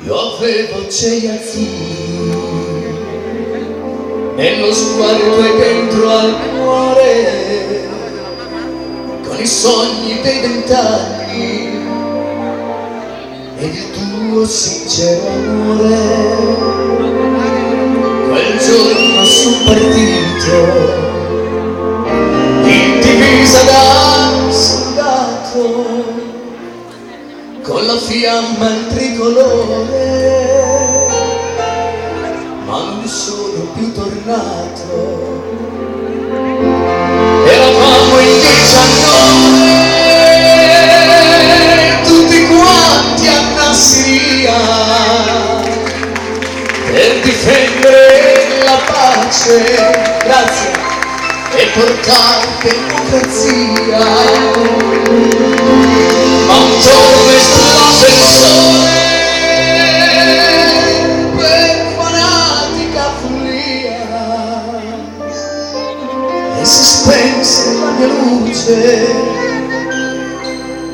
Io avevo cieli azzurri nello sguardo e dentro al cuore, con i sogni dei 20 anni ed il tuo sincero amore. Quel giorno son partito in divisa da soldato, con la fiamma e il tricolore, ma non sono più tornato. Eravamo in 19, tutti quanti a Nassiriya, per difendere la pace, grazie, e portare democrazia. Ma un giorno esplose il sole per fanatica follia e si spense la mia luce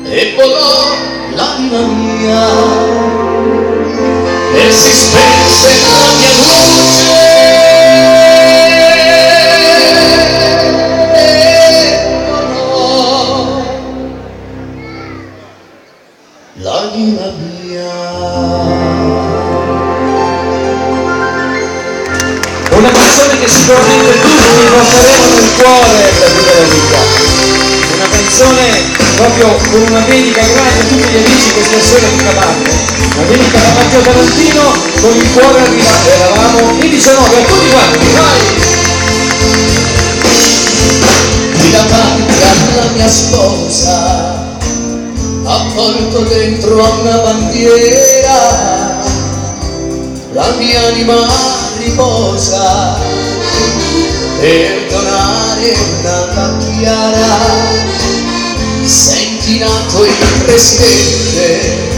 e volò l'anima mia, e si spense la mia luce l'anima mia. Una canzone che sicuramente tutti porteremo nel cuore per tutta la vita. Una canzone proprio con una dedica grande a tutti gli amici che stasera di Cavallo. Una dedica da Matteo Tarantino con il cuore arrivato. Eravamo in 19, a tutti quanti, vai! Qui davanti alla mia sposa, avvolto dentro a una bandiera, la mia anima riposa per donare una chiara. Senti nato il presidente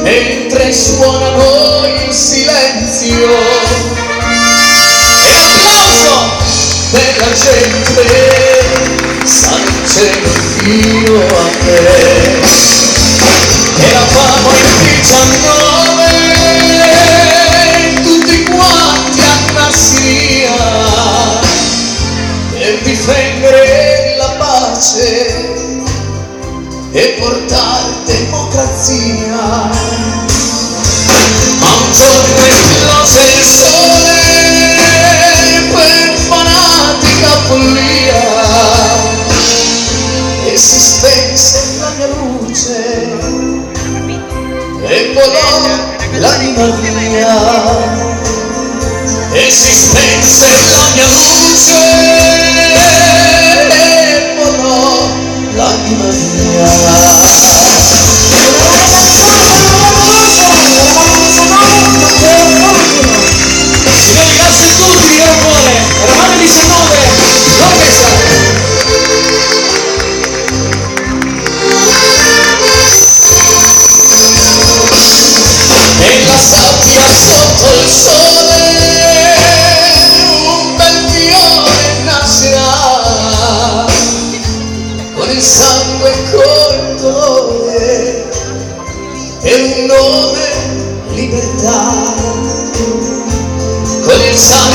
mentre suonano in silenzio, e l'applauso della gente salgono fino a te. Eravamo in 19, tutti quanti a Nassiriya, per difendere la pace e portare democrazia. Ma un giorno esplose il sole per fanatica follia e si spense la mia luce e volò l'anima mia, e si spense la mia luce e volò l'anima mia. Signori, grazie a tutti di gran cuore. Eravamo in 19, l'orchestra. Nella sabbia sotto il sole un bel fiore nascerà, con il sangue coltore e un nome libertà, con il sangue